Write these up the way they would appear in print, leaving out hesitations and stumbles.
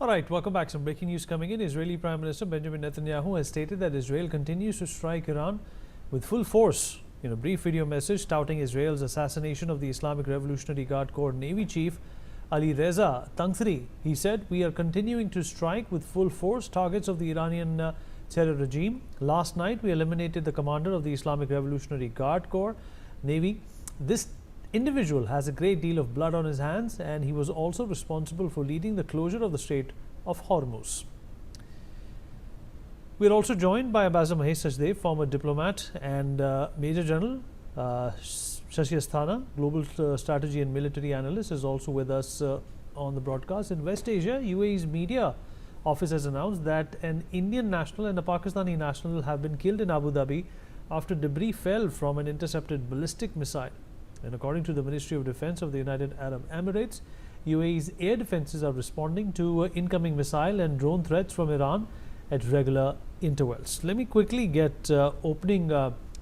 All right, welcome back. Some breaking news coming in. Israeli Prime Minister Benjamin Netanyahu has stated that Israel continues to strike Iran with full force. In a brief video message touting Israel's assassination of the Islamic Revolutionary Guard Corps Navy Chief Alireza Tangsiri, he said, "We are continuing to strike with full force targets of the Iranian terror regime. Last night, we eliminated the commander of the Islamic Revolutionary Guard Corps Navy. This individual has a great deal of blood on his hands, and he was also responsible for leading the closure of the Strait of Hormuz." We are also joined by Ambassador Mahesh Sachdev, former diplomat, and Major General Shashi Asthana, Global Strategy and Military Analyst, is also with us on the broadcast. In West Asia, UAE's media office has announced that an Indian national and a Pakistani national have been killed in Abu Dhabi after debris fell from an intercepted ballistic missile. And according to the Ministry of Defense of the United Arab Emirates, UAE's air defenses are responding to incoming missile and drone threats from Iran at regular intervals. Let me quickly get opening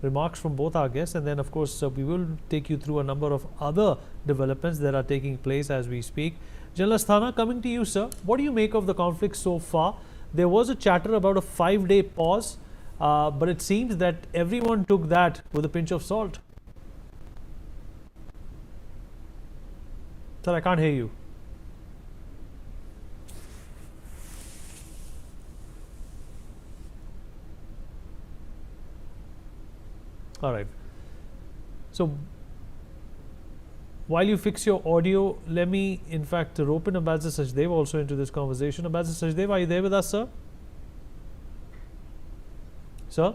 remarks from both our guests, and then of course we will take you through a number of other developments that are taking place as we speak. General Asthana, coming to you, sir. What do you make of the conflict so far? There was a chatter about a 5-day pause, but it seems that everyone took that with a pinch of salt. Sir, I can't hear you. All right. So while you fix your audio, let me in fact rope in Ambassador Sachdev also into this conversation. Ambassador Sachdev, are you there with us, sir? Sir?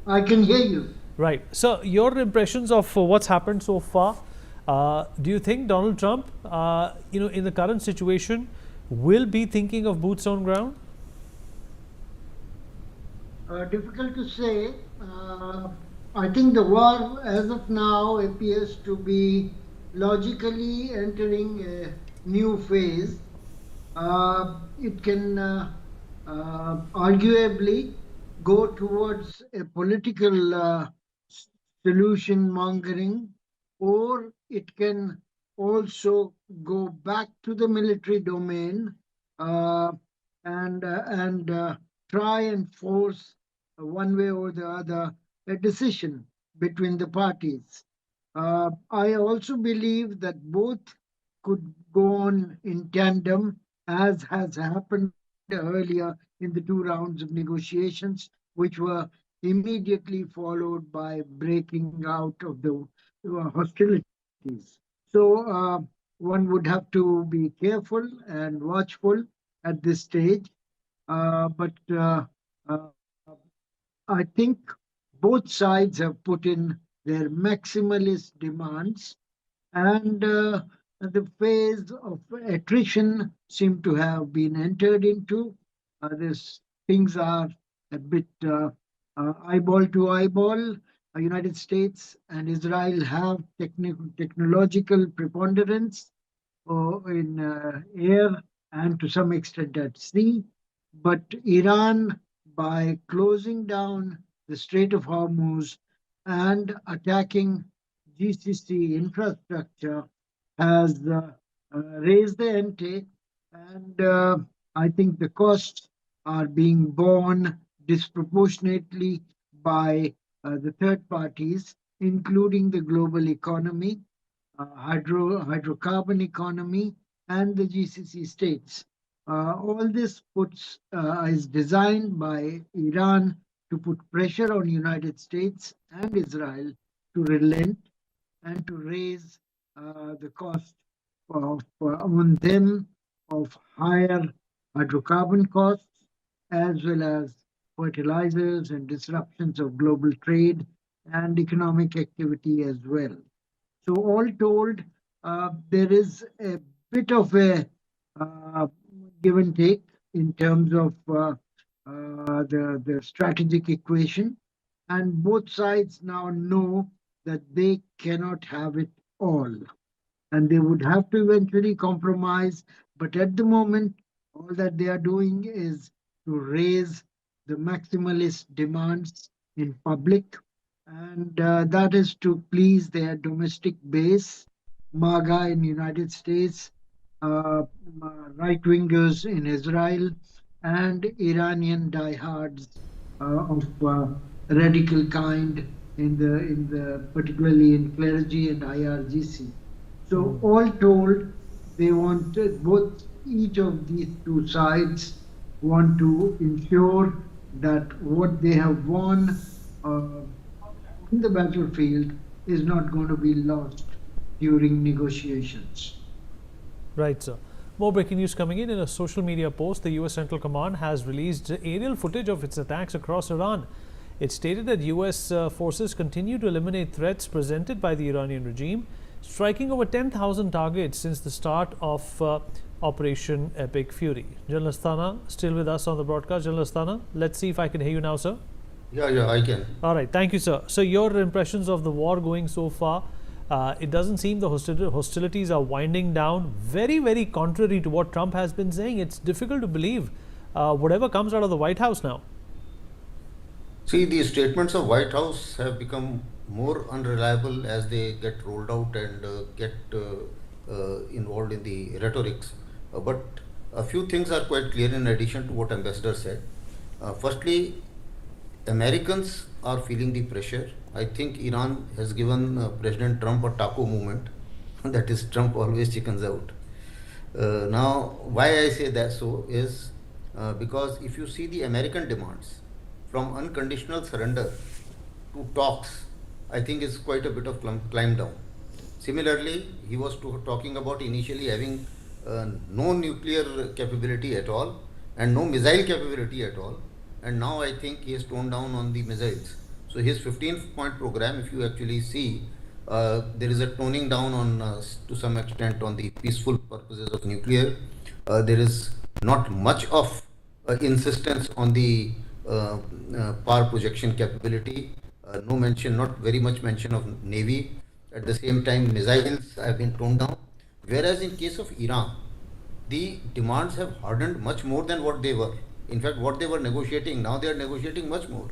I can hear you. Right. So your impressions of what's happened so far. Do you think Donald Trump, in the current situation, will be thinking of boots on ground? Difficult to say. I think the war as of now appears to be logically entering a new phase. It can arguably go towards a political solution mongering, or it can also go back to the military domain and try and force one way or the other a decision between the parties. I also believe that both could go on in tandem, as has happened earlier in the 2 rounds of negotiations, which were immediately followed by breaking out of the hostilities. So one would have to be careful and watchful at this stage. But I think both sides have put in their maximalist demands, and the phase of attrition seem to have been entered into. Things are a bit eyeball to eyeball. United States and Israel have technological preponderance in air and to some extent at sea. But Iran, by closing down the Strait of Hormuz and attacking GCC infrastructure, has raised the ante, and I think the costs are being borne disproportionately by the third parties, including the global economy, hydrocarbon economy, and the GCC states. All this is designed by Iran to put pressure on United States and Israel to relent and to raise the cost on them of higher hydrocarbon costs, as well as fertilizers and disruptions of global trade and economic activity as well. So all told, there is a bit of a give and take in terms of the strategic equation, and both sides now know that they cannot have it all, and they would have to eventually compromise. But at the moment, all that they are doing is to raise the maximalist demands in public, and that is to please their domestic base, MAGA in the United States, right-wingers in Israel and Iranian diehards of radical kind in the particularly in clergy and IRGC. So all told, they wanted both each of these two sides want to ensure that what they have won in the battlefield is not going to be lost during negotiations. Right, sir. More breaking news coming in. In a social media post, the US Central Command has released aerial footage of its attacks across Iran. It stated that US forces continue to eliminate threats presented by the Iranian regime, striking over 10,000 targets since the start of Operation Epic Fury. General Asthana still with us on the broadcast. General Asthana, let's see if I can hear you now, sir. Yeah, I can. All right, thank you, sir. So, your impressions of the war going so far? It doesn't seem the hostilities are winding down. Very, very contrary to what Trump has been saying. It's difficult to believe whatever comes out of the White House now. See, the statements of White House have become more unreliable as they get rolled out and get involved in the rhetorics. But a few things are quite clear in addition to what Ambassador said. Firstly, Americans are feeling the pressure. I think Iran has given President Trump a taco movement. That is, Trump always chickens out. Now, why I say that so is because if you see the American demands from unconditional surrender to talks, I think is quite a bit of climb down. Similarly, he was talking about initially having no nuclear capability at all and no missile capability at all. And now I think he has toned down on the missiles. So his 15-point program, if you actually see, there is a toning down on, to some extent, on the peaceful purposes of nuclear. There is not much of insistence on the power projection capability. No mention, not very much mention of Navy. At the same time, missiles have been toned down. Whereas in case of Iran, the demands have hardened much more than what they were. In fact, what they were negotiating, now they are negotiating much more.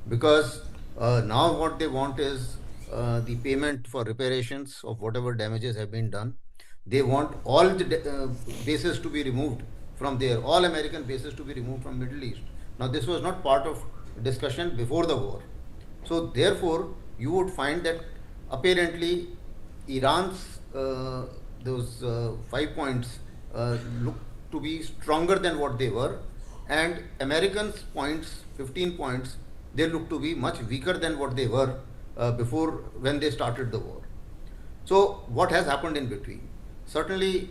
Because now what they want is the payment for reparations of whatever damages have been done. They want all the bases to be removed from there, all American bases to be removed from Middle East. Now this was not part of discussion before the war. So therefore, you would find that apparently Iran's those 5 points look to be stronger than what they were, and Americans' points, 15 points, they look to be much weaker than what they were before when they started the war. So what has happened in between? Certainly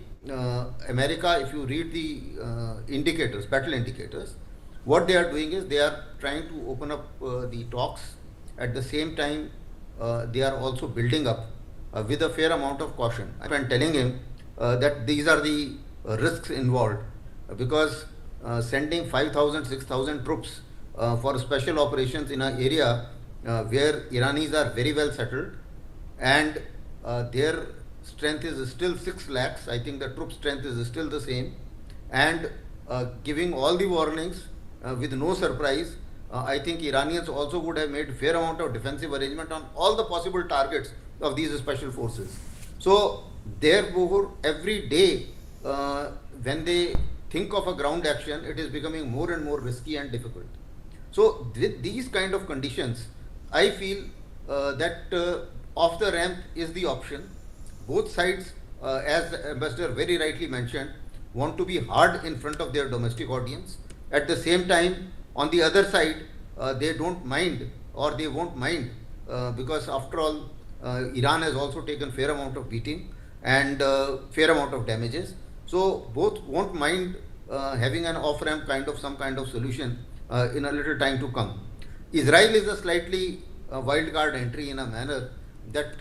America, if you read the indicators, battle indicators, what they are doing is they are trying to open up the talks. At the same time, they are also building up with a fair amount of caution. I'm telling him that these are the risks involved because sending 5,000, 6,000 troops for special operations in an area where Iranis are very well settled and their strength is still 6 lakhs. I think the troop strength is still the same, and giving all the warnings with no surprise. I think Iranians also would have made fair amount of defensive arrangement on all the possible targets of these special forces. So therefore, every day when they think of a ground action, it is becoming more and more risky and difficult. So with these kind of conditions, I feel that off the ramp is the option. Both sides, as the ambassador very rightly mentioned, want to be hard in front of their domestic audience. At the same time, on the other side, they don't mind, or they won't mind, because after all, Iran has also taken fair amount of beating and fair amount of damages. So both won't mind having an off-ramp kind of some kind of solution in a little time to come. Israel is a slightly wild card entry in a manner that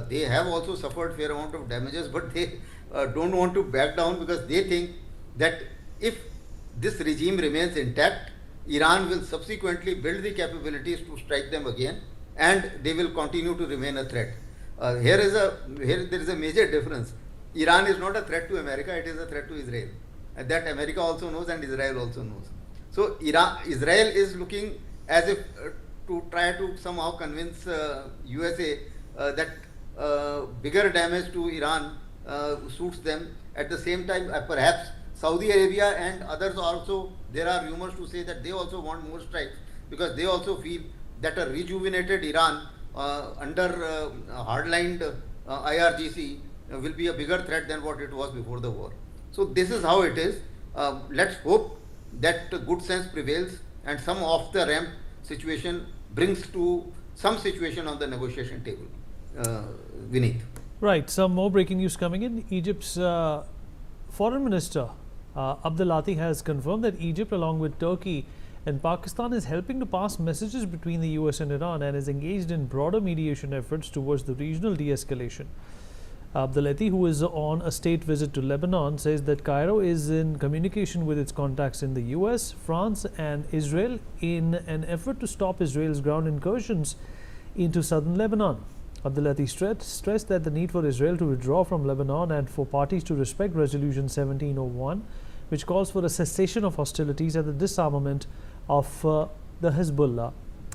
they have also suffered fair amount of damages, but they don't want to back down because they think that if this regime remains intact, Iran will subsequently build the capabilities to strike them again, and they will continue to remain a threat. Here there is a major difference. Iran is not a threat to America; it is a threat to Israel, and that America also knows and Israel also knows. So Israel is looking as if to try to somehow convince USA that bigger damage to Iran suits them. At the same time, perhaps Saudi Arabia and others also, there are rumors to say that they also want more strikes because they also feel that a rejuvenated Iran under hardlined IRGC will be a bigger threat than what it was before the war. So this is how it is. Let's hope that good sense prevails and some off the ramp situation brings to some situation on the negotiation table. Vineet. Right, some more breaking news coming in. Egypt's Foreign Minister Abdulati has confirmed that Egypt, along with Turkey and Pakistan, is helping to pass messages between the US and Iran and is engaged in broader mediation efforts towards the regional de-escalation. Abdulati, who is on a state visit to Lebanon, says that Cairo is in communication with its contacts in the US, France and Israel in an effort to stop Israel's ground incursions into southern Lebanon. Abdulati stressed that the need for Israel to withdraw from Lebanon and for parties to respect Resolution 1701, which calls for a cessation of hostilities and the disarmament of the Hezbollah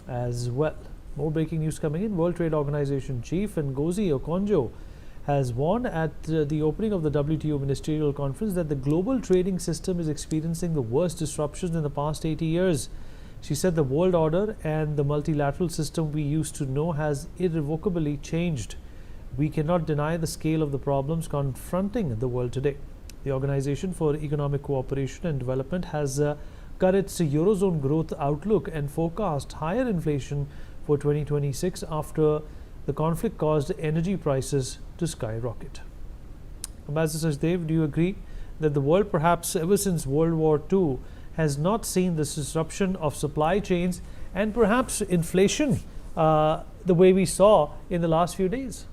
as well. More breaking news coming in. World Trade Organization chief Ngozi Okonjo has warned at the opening of the WTO ministerial conference that the global trading system is experiencing the worst disruptions in the past 80 years. She said the world order and the multilateral system we used to know has irrevocably changed. We cannot deny the scale of the problems confronting the world today. The Organization for Economic Cooperation and Development has cut its Eurozone growth outlook and forecast higher inflation for 2026 after the conflict caused energy prices to skyrocket. Ambassador Sajdev, do you agree that the world, perhaps ever since World War II, has not seen this disruption of supply chains and perhaps inflation the way we saw in the last few days?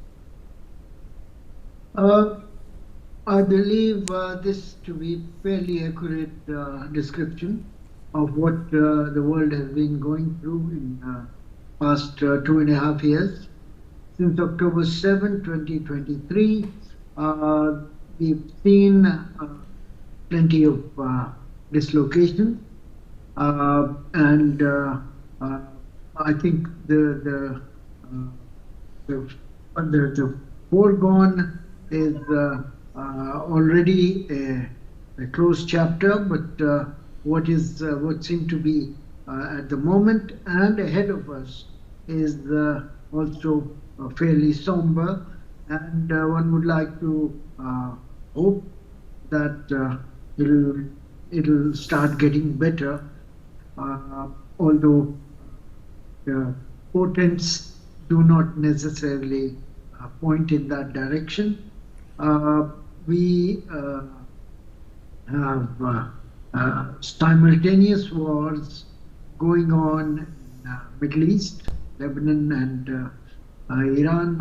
I believe this to be fairly accurate description of what the world has been going through in past 2.5 years. Since October 7, 2023, we've seen plenty of dislocation, and I think the foregone is already a closed chapter, but what seemed to be at the moment and ahead of us is also fairly somber, and one would like to hope that it'll start getting better, although the portents do not necessarily point in that direction. We have simultaneous wars going on in Middle East. Lebanon and Iran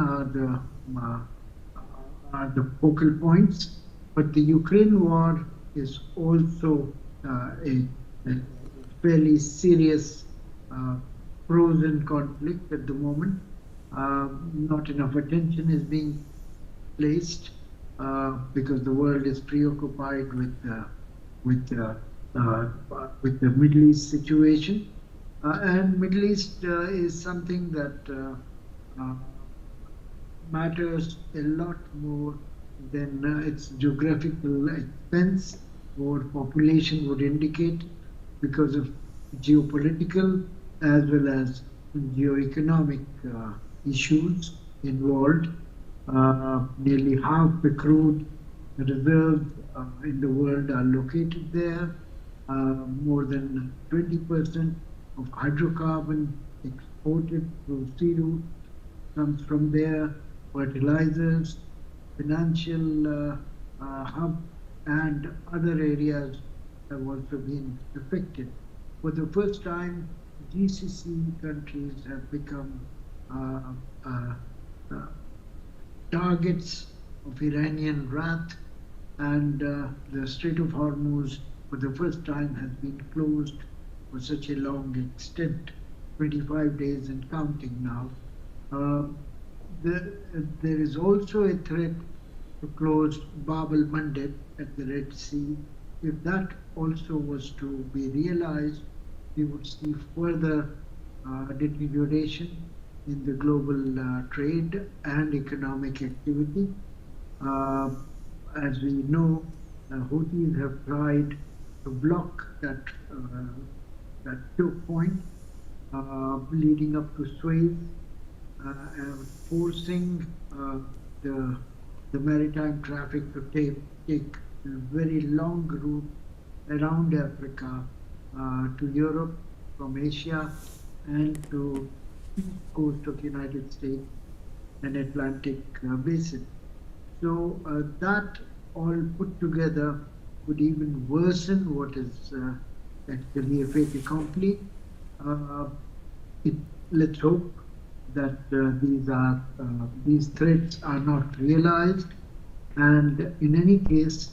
are the focal points, but the Ukraine war is also a fairly serious frozen conflict at the moment. Not enough attention is being placed because the world is preoccupied with the Middle East situation, and Middle East is something that matters a lot more than its geographical expense or population would indicate, because of geopolitical as well as geoeconomic issues involved. Nearly half the crude reserves in the world are located there. More than 20% of hydrocarbon exported through sea route comes from there. Fertilizers, financial hub, and other areas have also been affected. For the first time, GCC countries have become targets of Iranian wrath, and the Strait of Hormuz for the first time has been closed for such a long extent, 25 days and counting now. There is also a threat to close Bab el-Mandeb at the Red Sea. If that also was to be realized, we would see further deterioration in the global trade and economic activity. Uh, as we know, the Houthis have tried to block that choke point leading up to Suez, and forcing the maritime traffic to take a very long route around Africa to Europe from Asia and to east coast of United States and Atlantic basin. So that all put together could even worsen what is actually a fait accompli. It, let's hope that these threats are not realized, and in any case,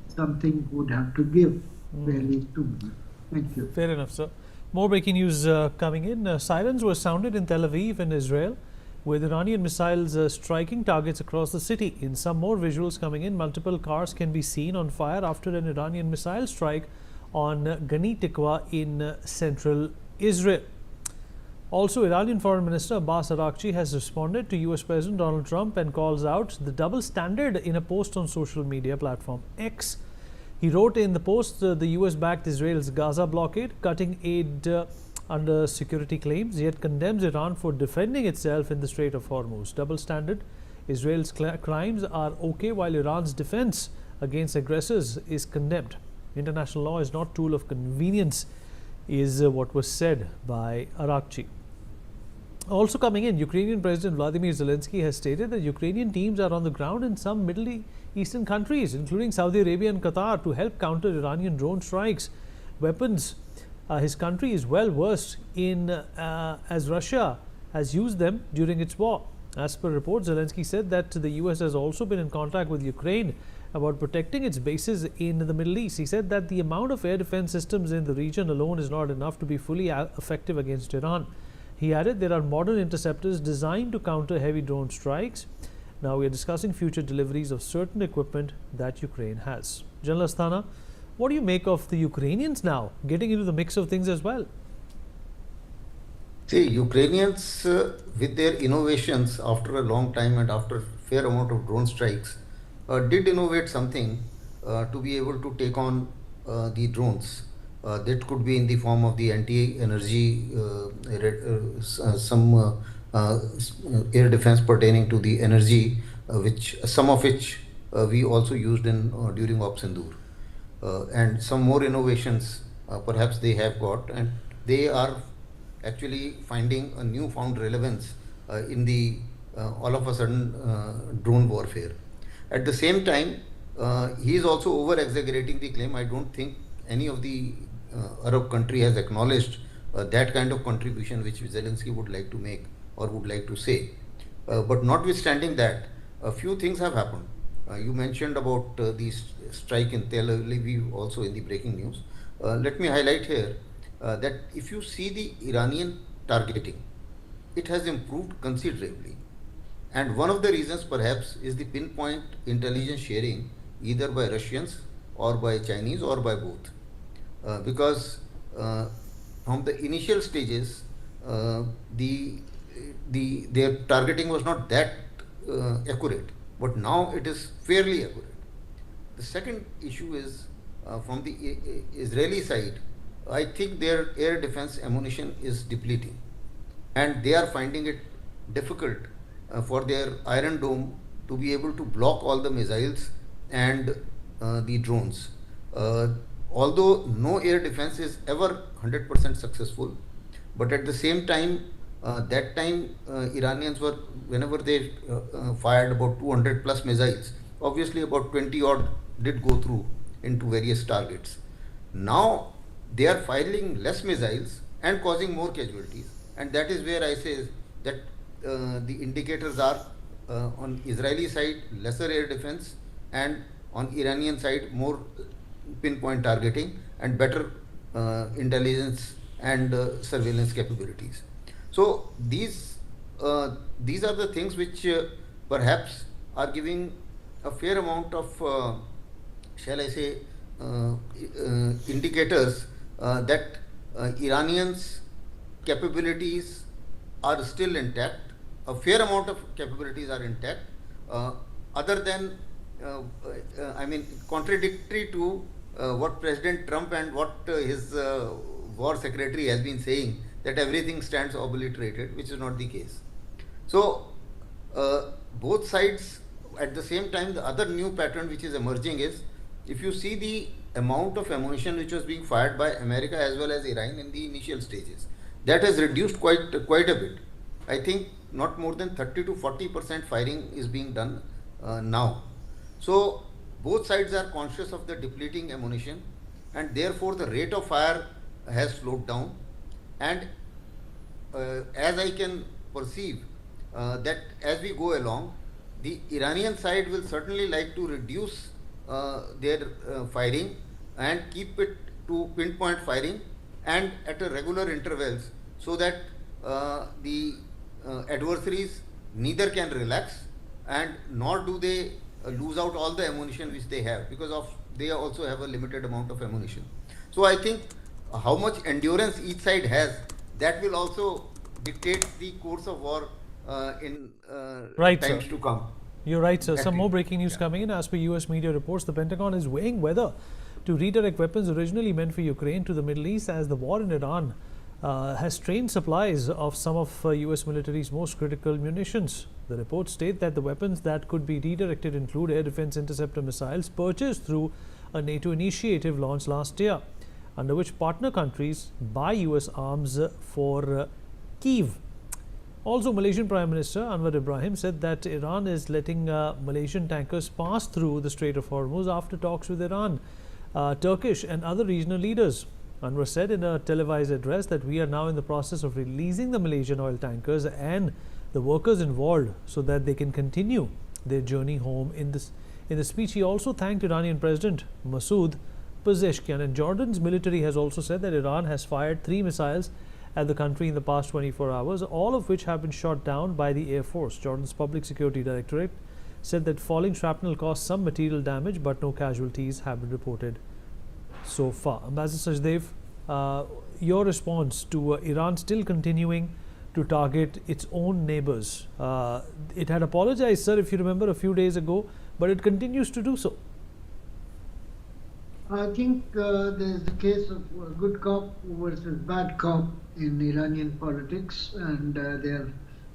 something would have to give fairly soon. Thank you. Fair enough, sir. More breaking news coming in. Sirens were sounded in Tel Aviv in Israel, with Iranian missiles striking targets across the city. In some more visuals coming in, multiple cars can be seen on fire after an Iranian missile strike on Gani Tikwa in central Israel. Also, Iranian Foreign Minister Abbas Araghchi has responded to US President Donald Trump and calls out the double standard in a post on social media platform X. He wrote in the post, the US backed Israel's Gaza blockade, cutting aid under security claims, yet condemns Iran for defending itself in the Strait of Hormuz. Double standard. Israel's crimes are okay while Iran's defense against aggressors is condemned. International law is not tool of convenience, is what was said by Araghchi. Also coming in, Ukrainian President Vladimir Zelensky has stated that Ukrainian teams are on the ground in some Middle Eastern countries, including Saudi Arabia and Qatar, to help counter Iranian drone strikes. Weapons his country is well versed in, as Russia has used them during its war. As per reports, Zelensky said that the US has also been in contact with Ukraine about protecting its bases in the Middle East. He said that the amount of air defense systems in the region alone is not enough to be fully effective against Iran. He added there are modern interceptors designed to counter heavy drone strikes. Now we are discussing future deliveries of certain equipment that Ukraine has. General Asthana, what do you make of the Ukrainians now getting into the mix of things as well? See, Ukrainians, with their innovations after a long time and after a fair amount of drone strikes, did innovate something to be able to take on the drones. That could be in the form of the anti-energy, some air defense pertaining to the energy, which some of which we also used in during Op Sindoor. And some more innovations perhaps they have got, and they are actually finding a newfound relevance in the all of a sudden drone warfare. At the same time, he is also over exaggerating the claim. I don't think any of the Arab country has acknowledged that kind of contribution which Zelensky would like to make or would like to say. But notwithstanding that, a few things have happened. You mentioned about the strike in Tel Aviv also in the breaking news. Let me highlight here that if you see the Iranian targeting, it has improved considerably. And one of the reasons perhaps is the pinpoint intelligence sharing either by Russians or by Chinese or by both. Because from the initial stages, their targeting was not that accurate, but now it is fairly accurate. The second issue is from the Israeli side. I think their air defense ammunition is depleting, and they are finding it difficult for their Iron Dome to be able to block all the missiles and the drones. Although no air defense is ever 100% successful, but at the same time, that time Iranians were, whenever they fired about 200 plus missiles, obviously about 20 odd did go through into various targets. Now they are firing less missiles and causing more casualties, and that is where I say that the indicators are on Israeli side lesser air defense, and on Iranian side more pinpoint targeting and better intelligence and surveillance capabilities. So these are the things which perhaps are giving a fair amount of shall I say indicators that Iranians' capabilities are still intact. A fair amount of capabilities are intact, other than I mean, contradictory to what President Trump and what his war secretary has been saying, that everything stands obliterated, which is not the case. So, both sides at the same time, the other new pattern which is emerging is, if you see the amount of ammunition which was being fired by America as well as Iran in the initial stages, that has reduced quite a bit. I think not more than 30 to 40% firing is being done now. So both sides are conscious of the depleting ammunition, and therefore the rate of fire has slowed down. And as I can perceive that as we go along, the Iranian side will certainly like to reduce their firing and keep it to pinpoint firing and at a regular intervals, so that the adversaries neither can relax and nor do they lose out all the ammunition which they have, because of they also have a limited amount of ammunition. So I think how much endurance each side has, that will also dictate the course of war in Right, times sir. to come. You're right, sir. Some Exactly. more breaking news coming in. As per US media reports, the Pentagon is weighing whether to redirect weapons originally meant for Ukraine to the Middle East, as the war in Iran has strained supplies of some of US military's most critical munitions. The reports state that the weapons that could be redirected include air defense interceptor missiles purchased through a NATO initiative launched last year, under which partner countries buy US arms for Kyiv. Also, Malaysian Prime Minister Anwar Ibrahim said that Iran is letting Malaysian tankers pass through the Strait of Hormuz after talks with Iran, Turkish and other regional leaders. Anwar said in a televised address that we are now in the process of releasing the Malaysian oil tankers and the workers involved so that they can continue their journey home. In the speech, he also thanked Iranian President Masoud Pezeshkian. And Jordan's military has also said that Iran has fired 3 missiles at the country in the past 24 hours, all of which have been shot down by the Air Force. Jordan's Public Security Directorate said that falling shrapnel caused some material damage, but no casualties have been reported so far. Ambassador Sajdev, your response to Iran still continuing to target its own neighbors. It had apologized, sir, if you remember, a few days ago, but it continues to do so. I think there's the case of good cop versus bad cop in Iranian politics, and they're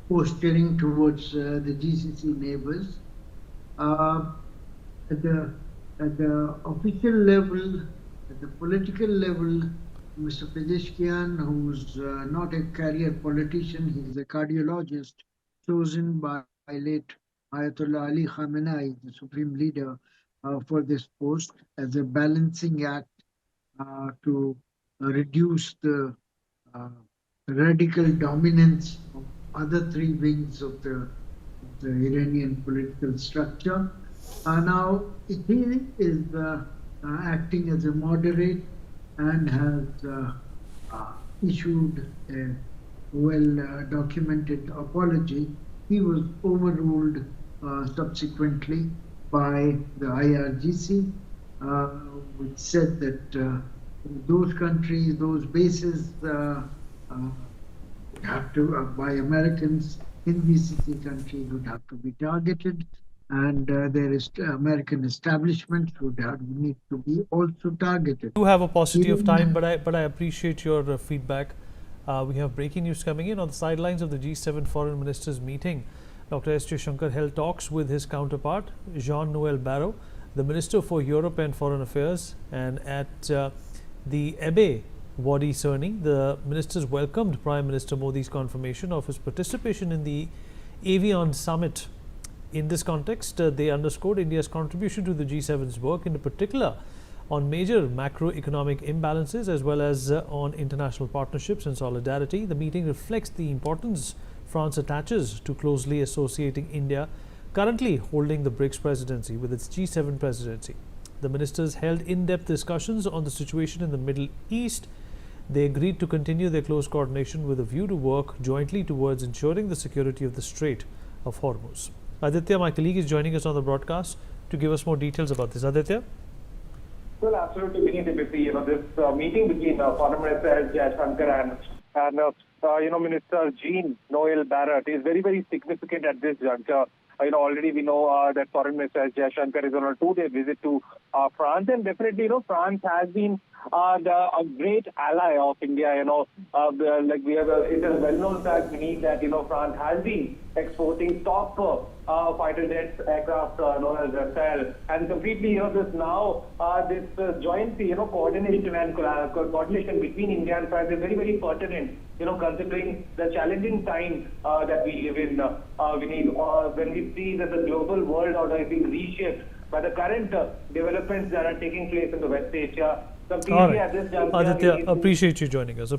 posturing towards the GCC neighbors. At the official level, at the political level, Mr. Pezeshkian, who's not a career politician, he's a cardiologist chosen by late Ayatollah Ali Khamenei, the supreme leader, for this post as a balancing act to reduce the radical dominance of other 3 wings of the Iranian political structure. Now, he is acting as a moderate and has issued a well-documented apology. He was overruled subsequently by the IRGC, which said that those countries, those bases have to, by Americans in GCC countries, would have to be targeted, and there is American establishments would need to be also targeted. We do have a paucity of time, but I appreciate your feedback. We have breaking news coming in. On the sidelines of the G7 foreign ministers meeting, Dr. S. Jaishankar held talks with his counterpart, Jean-Noel Barrot, the Minister for Europe and Foreign Affairs, and at the Ebe Wadi Cerny, the ministers welcomed Prime Minister Modi's confirmation of his participation in the Avian Summit. In this context, they underscored India's contribution to the G7's work, in particular on major macroeconomic imbalances as well as on international partnerships and solidarity. The meeting reflects the importance France attaches to closely associating India, currently holding the BRICS presidency, with its G7 presidency. The ministers held in-depth discussions on the situation in the Middle East. They agreed to continue their close coordination with a view to work jointly towards ensuring the security of the Strait of Hormuz. Aditya, my colleague, is joining us on the broadcast to give us more details about this. Aditya? Well, absolutely, Vinny. This meeting between Foreign Minister Jaishankar and Minister Jean-Noel Barrot is very, very significant at this juncture. already we know that Foreign Minister Jaishankar is on a 2-day visit to France, and definitely, France has been a great ally of India. Like we have, it is well known fact beneath that France has been exporting top fighter jets, aircraft known as Rafale, and completely this now this joint coordination and coordination between India and France is very, very pertinent. Considering the challenging time that we live in, when we see that the global world order is being reshaped by the current developments that are taking place in the West Asia. All right. Aditya, appreciate you joining us.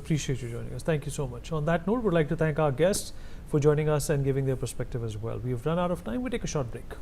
Thank you so much. On that note, we'd like to thank our guests for joining us and giving their perspective as well. We've run out of time. We take a short break.